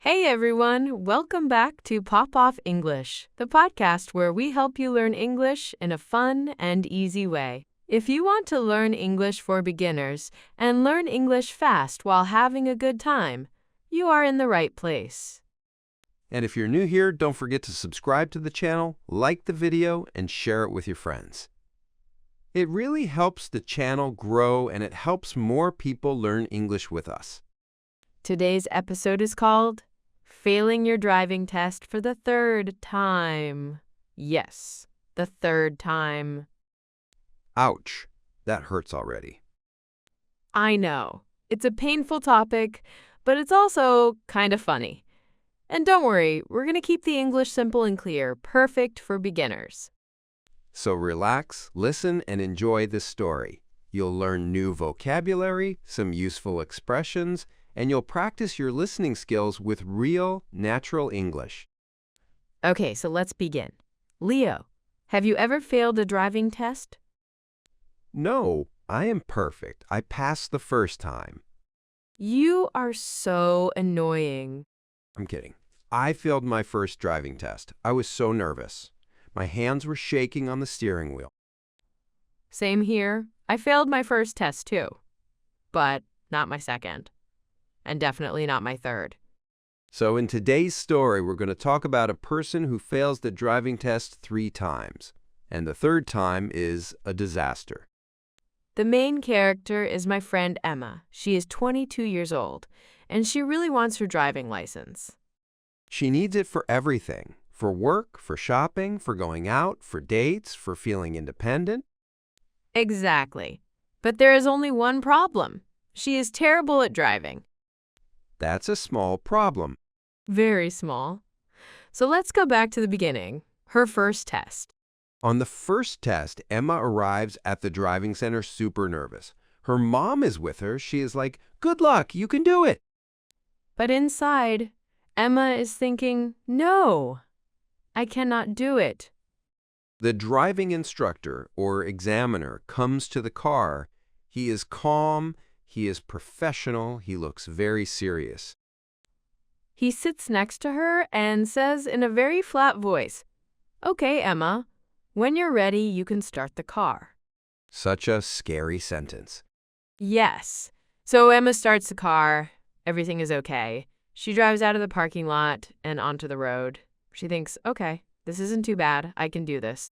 Hey everyone, welcome back to Pop Off English, the podcast where we help you learn English in a fun and easy way. If you want to learn English for beginners and learn English fast while having a good time, you are in the right place. And if you're new here, don't forget to subscribe to the channel, like the video, and share it with your friends. It really helps the channel grow and it helps more people learn English with us. Today's episode is called Failing Your Driving Test for the Third Time. Yes, the third time. Ouch, that hurts already. I know, it's a painful topic, but it's also kind of funny. And don't worry, we're going to keep the English simple and clear, perfect for beginners. So relax, listen, and enjoy this story. You'll learn new vocabulary, some useful expressions, and you'll practice your listening skills with real, natural English. Okay, so let's begin. Leo, have you ever failed a driving test? No, I am perfect. I passed the first time. You are so annoying. I'm kidding. I failed my first driving test. I was so nervous. My hands were shaking on the steering wheel. Same here. I failed my first test too, but not my second, and definitely not my third. So in today's story, we're going to talk about a person who fails the driving test 3 times, and the third time is a disaster. The main character is my friend Emma. She is 22 years old, and she really wants her driving license. She needs it for everything, for work, for shopping, for going out, for dates, for feeling independent. Exactly. But there is only one problem. She is terrible at driving. That's a small problem. Very small. So let's go back to the beginning. Her first test. On the first test, Emma arrives at the driving center super nervous. Her mom is with her. She is like, "Good luck, you can do it." But inside, Emma is thinking, no, I cannot do it. The driving instructor or examiner comes to the car. He is calm, he is professional, he looks very serious. He sits next to her and says in a very flat voice, "Okay, Emma, when you're ready, you can start the car." Such a scary sentence. Yes. So Emma starts the car. Everything is okay. She drives out of the parking lot and onto the road. She thinks, okay, this isn't too bad. I can do this.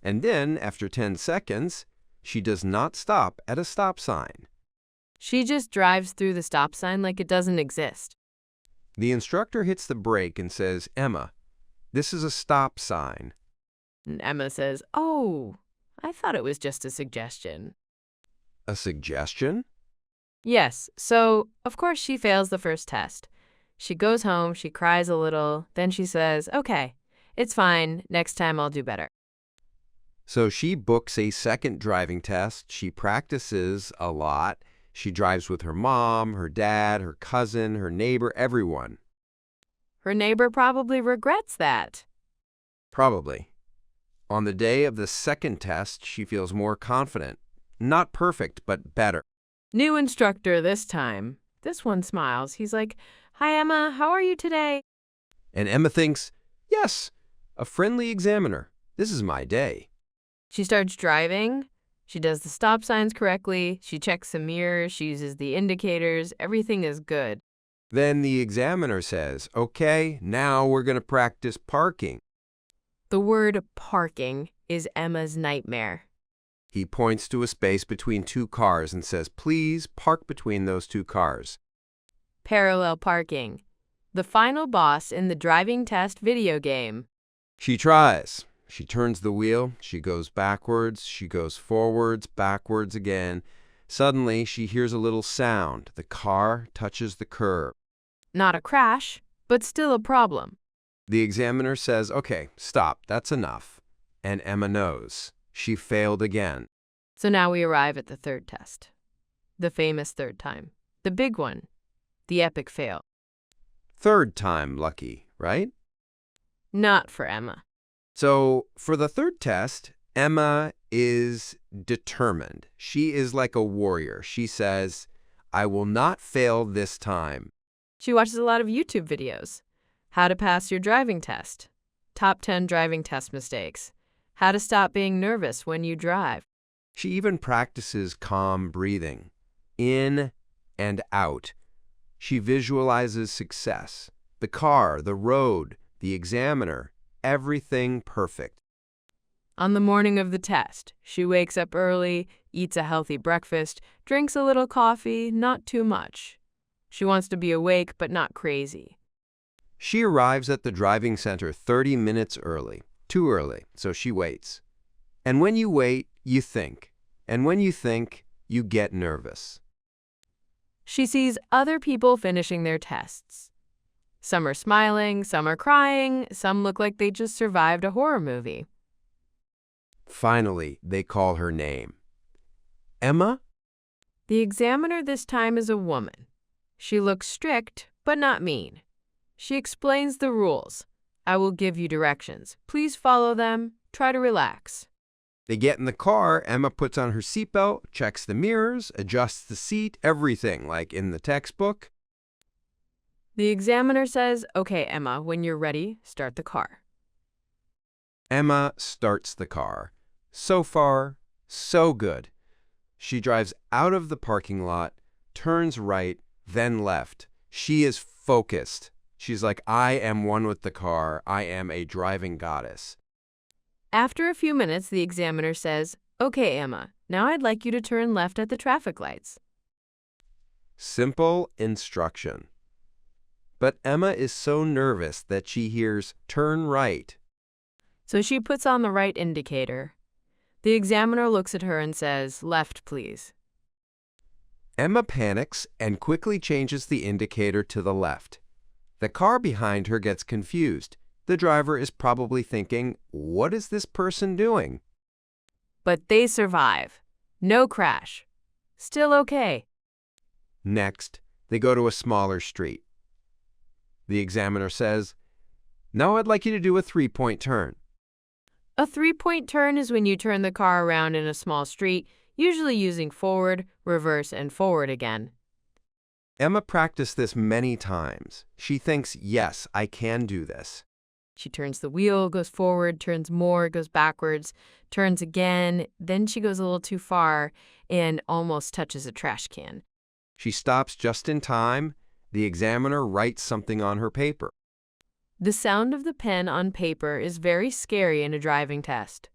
And then, after 10 seconds, she does not stop at a stop sign. She just drives through the stop sign like it doesn't exist. The instructor hits the brake and says, "Emma, this is a stop sign." And Emma says, "Oh, I thought it was just a suggestion." A suggestion? Yes, so of course she fails the first test. She goes home, she cries a little, then she says, "Okay, it's fine, next time I'll do better." So she books a second driving test. She practices a lot. She drives with her mom, her dad, her cousin, her neighbor, everyone. Her neighbor probably regrets that. Probably. On the day of the second test, she feels more confident. Not perfect, but better. New instructor this time. This one smiles. He's like, "Hi, Emma, how are you today?" And Emma thinks, yes, a friendly examiner. This is my day. She starts driving. She does the stop signs correctly. She checks the mirrors. She uses the indicators. Everything is good. Then the examiner says, "Okay, now we're going to practice parking." The word parking is Emma's nightmare. He points to a space between 2 cars and says, "Please park between those 2 cars." Parallel parking. The final boss in the driving test video game. She tries. She turns the wheel. She goes backwards. She goes forwards, backwards again. Suddenly, she hears a little sound. The car touches the curb. Not a crash, but still a problem. The examiner says, "Okay, stop. That's enough." And Emma knows. She failed again. So now we arrive at the third test. The famous third time. The big one. The epic fail. Third time lucky, right? Not for Emma. So for the third test, Emma is determined. She is like a warrior. She says, "I will not fail this time." She watches a lot of YouTube videos. How to pass your driving test. Top 10 driving test mistakes. How to stop being nervous when you drive. She even practices calm breathing, in and out. She visualizes success, the car, the road, the examiner, everything perfect. On the morning of the test, she wakes up early, eats a healthy breakfast, drinks a little coffee, not too much. She wants to be awake but not crazy. She arrives at the driving center 30 minutes early. Too early, so she waits. And when you wait, you think. And when you think, you get nervous. She sees other people finishing their tests. Some are smiling, some are crying, some look like they just survived a horror movie. Finally, they call her name. Emma? The examiner this time is a woman. She looks strict, but not mean. She explains the rules. I will give you directions. Please follow them. Try to relax. They get in the car, Emma puts on her seatbelt, checks the mirrors, adjusts the seat, everything like in the textbook. The examiner says, "Okay, Emma, when you're ready, start the car." Emma starts the car. So far, so good. She drives out of the parking lot, turns right, then left. She is focused. She's like, I am one with the car. I am a driving goddess. After a few minutes, the examiner says, "Okay, Emma, now I'd like you to turn left at the traffic lights." Simple instruction. But Emma is so nervous that she hears, turn right. So she puts on the right indicator. The examiner looks at her and says, "Left, please." Emma panics and quickly changes the indicator to the left. The car behind her gets confused. The driver is probably thinking, what is this person doing? But they survive. No crash. Still okay. Next, they go to a smaller street. The examiner says, now I'd like you to do a three-point turn. A three-point turn is when you turn the car around in a small street, usually using forward, reverse, and forward again. Emma practiced this many times. She thinks, yes, I can do this. She turns the wheel, goes forward, turns more, goes backwards, turns again, then she goes a little too far and almost touches a trash can. She stops just in time. The examiner writes something on her paper. The sound of the pen on paper is very scary in a driving test.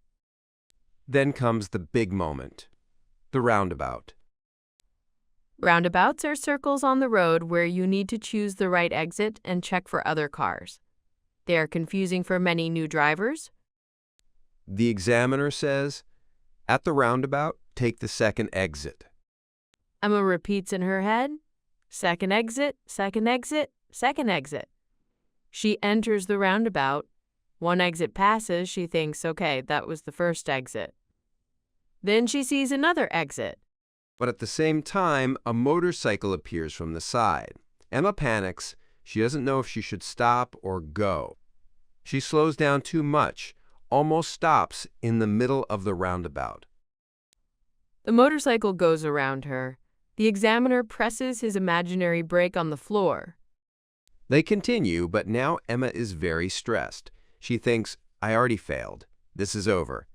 Then comes the big moment, the roundabout. Roundabouts are circles on the road where you need to choose the right exit and check for other cars. They are confusing for many new drivers. The examiner says, at the roundabout, take the second exit. Emma repeats in her head, second exit, second exit, second exit. She enters the roundabout. One exit passes, she thinks, okay, that was the first exit. Then she sees another exit. But at the same time, a motorcycle appears from the side. Emma panics. She doesn't know if she should stop or go. She slows down too much, almost stops in the middle of the roundabout. The motorcycle goes around her. The examiner presses his imaginary brake on the floor. They continue, but now Emma is very stressed. She thinks, I already failed. This is over.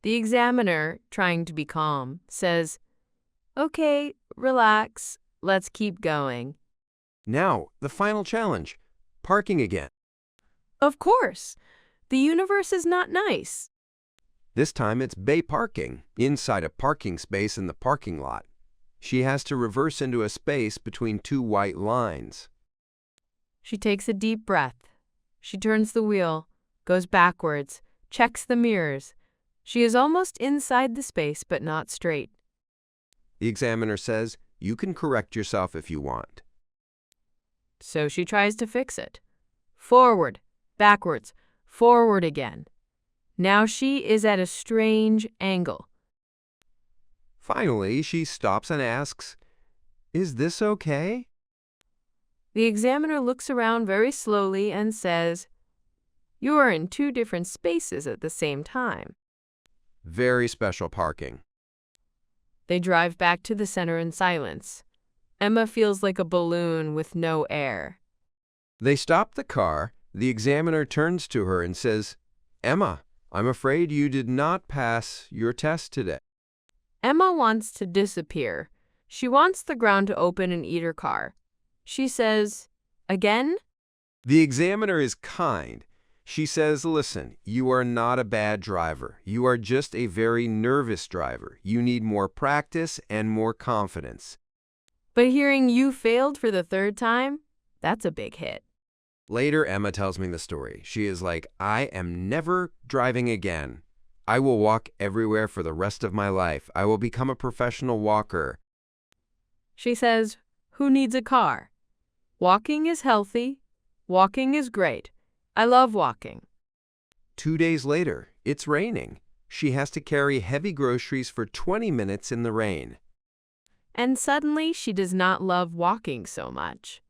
The examiner, trying to be calm, says, okay, relax, let's keep going. Now, the final challenge, parking again. Of course. The universe is not nice. This time it's bay parking, inside a parking space in the parking lot. She has to reverse into a space between two white lines. She takes a deep breath. She turns the wheel, goes backwards, checks the mirrors. She is almost inside the space, but not straight. The examiner says, you can correct yourself if you want. So she tries to fix it. Forward, backwards, forward again. Now she is at a strange angle. Finally, she stops and asks, is this okay? The examiner looks around very slowly and says, you are in two different spaces at the same time. Very special parking. They drive back to the center in silence. Emma feels like a balloon with no air. They stop the car. The examiner turns to her and says, "Emma, I'm afraid you did not pass your test today." Emma wants to disappear. She wants the ground to open and eat her car. She says, "Again?" The examiner is kind. She says, "Listen, you are not a bad driver. You are just a very nervous driver. You need more practice and more confidence." But hearing you failed for the third time, that's a big hit. Later, Emma tells me the story. She is like, "I am never driving again. I will walk everywhere for the rest of my life. I will become a professional walker." She says, "Who needs a car? Walking is healthy. Walking is great. I love walking." 2 days later, it's raining. She has to carry heavy groceries for 20 minutes in the rain. And suddenly she does not love walking so much.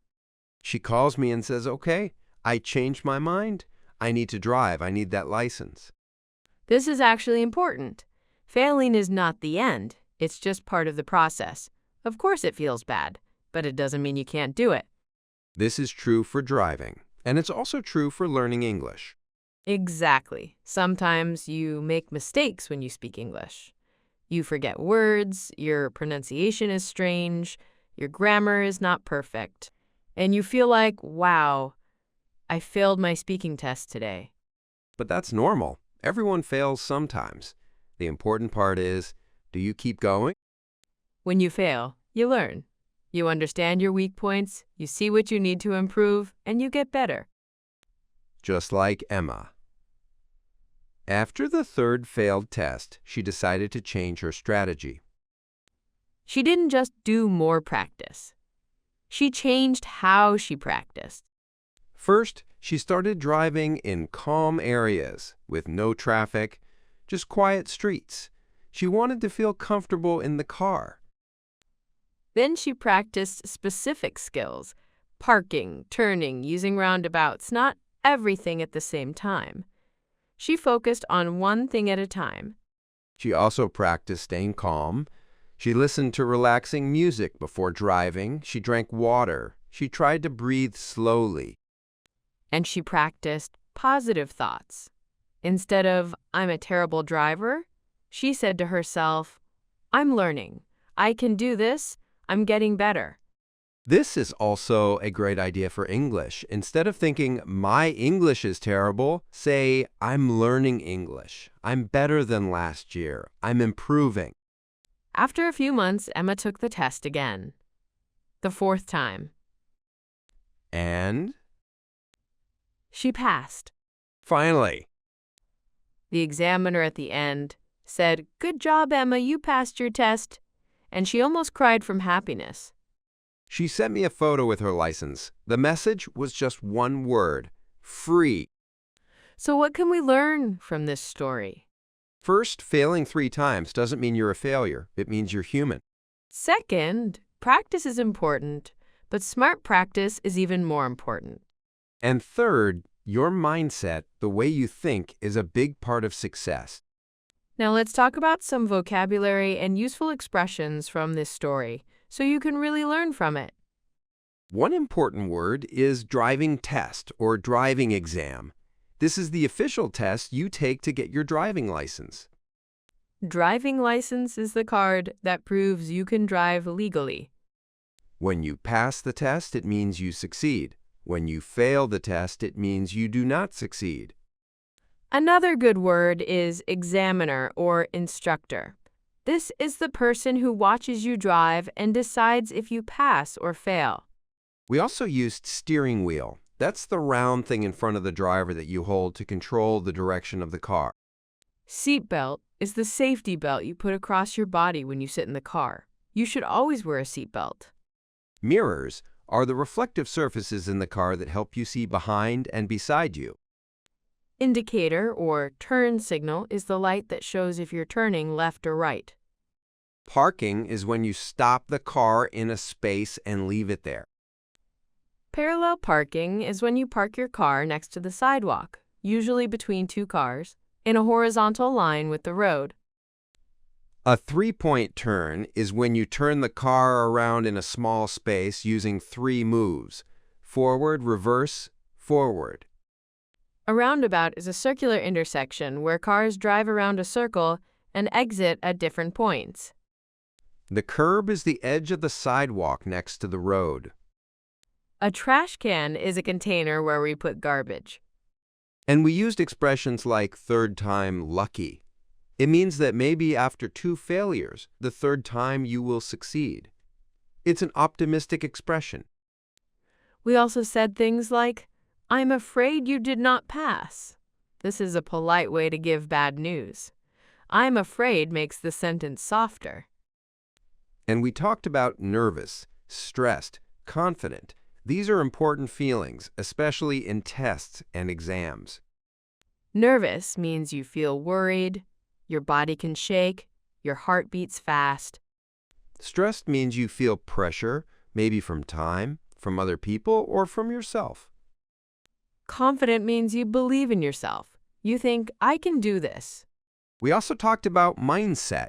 She calls me and says, "Okay, I changed my mind. I need to drive. I need that license." This is actually important. Failing is not the end. It's just part of the process. Of course it feels bad, but it doesn't mean you can't do it. This is true for driving, and it's also true for learning English. Exactly. Sometimes you make mistakes when you speak English. You forget words, your pronunciation is strange, your grammar is not perfect, and you feel like, wow, I failed my speaking test today. But that's normal. Everyone fails sometimes. The important part is, do you keep going? When you fail, you learn. You understand your weak points, you see what you need to improve, and you get better. Just like Emma. After the third failed test, she decided to change her strategy. She didn't just do more practice. She changed how she practiced. First, she started driving in calm areas with no traffic, just quiet streets. She wanted to feel comfortable in the car. Then she practiced specific skills, parking, turning, using roundabouts, not everything at the same time. She focused on one thing at a time. She also practiced staying calm. She listened to relaxing music before driving. She drank water. She tried to breathe slowly. And she practiced positive thoughts. Instead of, "I'm a terrible driver," she said to herself, "I'm learning. I can do this. I'm getting better." This is also a great idea for English. Instead of thinking, "My English is terrible," say, "I'm learning English. I'm better than last year. I'm improving." After a few months, Emma took the test again. The fourth time. And She passed. finally, The examiner at the end said, "Good job, Emma, you passed your test." And she almost cried from happiness. she sent me a photo with her license. The message was just one word: free. So what can we learn from this story? First, failing 3 times doesn't mean you're a failure. It means you're human. Second, practice is important, but smart practice is even more important. And third, your mindset, the way you think, is a big part of success. Now let's talk about some vocabulary and useful expressions from this story so you can really learn from it. One important word is driving test or driving exam. This is the official test you take to get your driving license. Driving license is the card that proves you can drive legally. When you pass the test, it means you succeed. When you fail the test, it means you do not succeed. Another good word is examiner or instructor. This is the person who watches you drive and decides if you pass or fail. We also used steering wheel. That's the round thing in front of the driver that you hold to control the direction of the car. Seatbelt is the safety belt you put across your body when you sit in the car. You should always wear a seatbelt. Mirrors are the reflective surfaces in the car that help you see behind and beside you. Indicator or turn signal is the light that shows if you're turning left or right. Parking is when you stop the car in a space and leave it there. Parallel parking is when you park your car next to the sidewalk, usually between 2 cars, in a horizontal line with the road. A three-point turn is when you turn the car around in a small space using 3 moves: forward, reverse, forward. A roundabout is a circular intersection where cars drive around a circle and exit at different points. The curb is the edge of the sidewalk next to the road. A trash can is a container where we put garbage. And we used expressions like third time lucky. It means that maybe after 2 failures, the third time you will succeed. It's an optimistic expression. We also said things like, "I'm afraid you did not pass." This is a polite way to give bad news. "I'm afraid" makes the sentence softer. And we talked about nervous, stressed, confident. These are important feelings, especially in tests and exams. Nervous means you feel worried, your body can shake, your heart beats fast. Stressed means you feel pressure, maybe from time, from other people, or from yourself. Confident means you believe in yourself. You think, "I can do this." We also talked about mindset.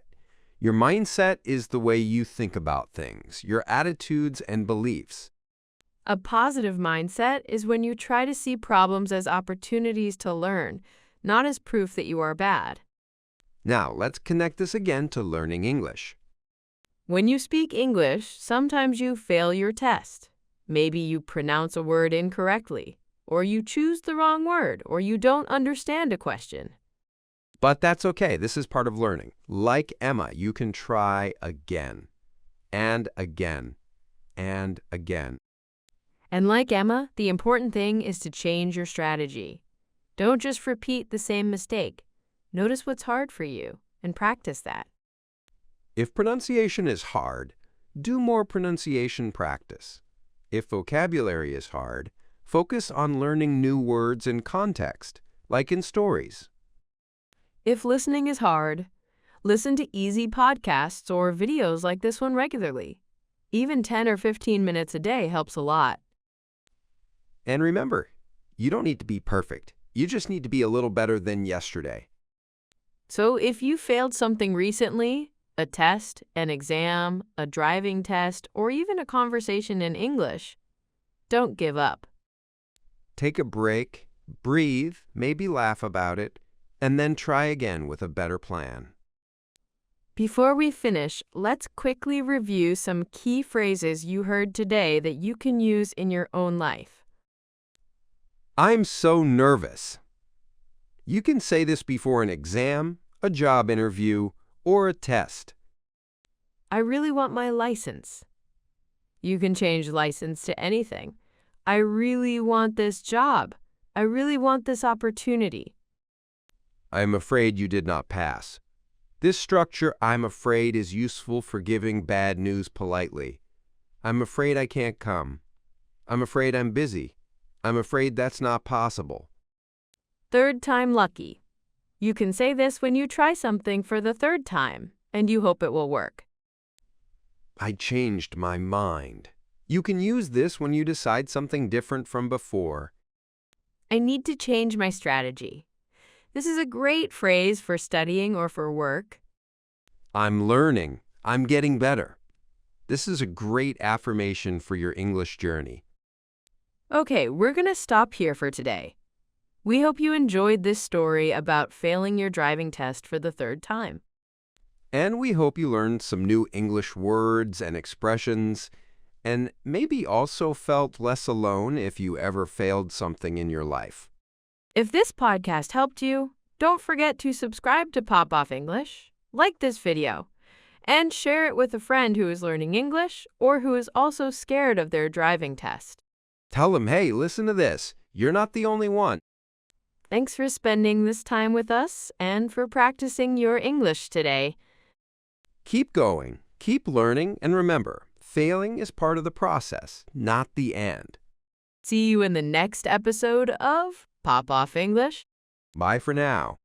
Your mindset is the way you think about things, your attitudes and beliefs. A positive mindset is when you try to see problems as opportunities to learn, not as proof that you are bad. Now, let's connect this again to learning English. When you speak English, sometimes you fail your test. Maybe you pronounce a word incorrectly, or you choose the wrong word, or you don't understand a question. But that's okay. This is part of learning. Like Emma, you can try again, and again, and again. And like Emma, the important thing is to change your strategy. Don't just repeat the same mistake. Notice what's hard for you and practice that. If pronunciation is hard, do more pronunciation practice. If vocabulary is hard, focus on learning new words in context, like in stories. If listening is hard, listen to easy podcasts or videos like this one regularly. Even 10 or 15 minutes a day helps a lot. And remember, you don't need to be perfect. You just need to be a little better than yesterday. So if you failed something recently, a test, an exam, a driving test, or even a conversation in English, don't give up. Take a break, breathe, maybe laugh about it, and then try again with a better plan. Before we finish, let's quickly review some key phrases you heard today that you can use in your own life. I'm so nervous. You can say this before an exam, a job interview, or a test. I really want my license. You can change license to anything. I really want this job. I really want this opportunity. I am afraid you did not pass. This structure, I'm afraid, is useful for giving bad news politely. I'm afraid I can't come. I'm afraid I'm busy. I'm afraid that's not possible. Third time lucky. You can say this when you try something for the third time, and you hope it will work. I changed my mind. You can use this when you decide something different from before. I need to change my strategy. This is a great phrase for studying or for work. I'm learning. I'm getting better. This is a great affirmation for your English journey. Okay, we're going to stop here for today. We hope you enjoyed this story about failing your driving test for the third time. And we hope you learned some new English words and expressions, and maybe also felt less alone if you ever failed something in your life. If this podcast helped you, don't forget to subscribe to Pop Off English, like this video, and share it with a friend who is learning English or who is also scared of their driving test. Tell them, hey, listen to this. You're not the only one. Thanks for spending this time with us and for practicing your English today. Keep going, keep learning, and remember, failing is part of the process, not the end. See you in the next episode of Pop Off English. Bye for now.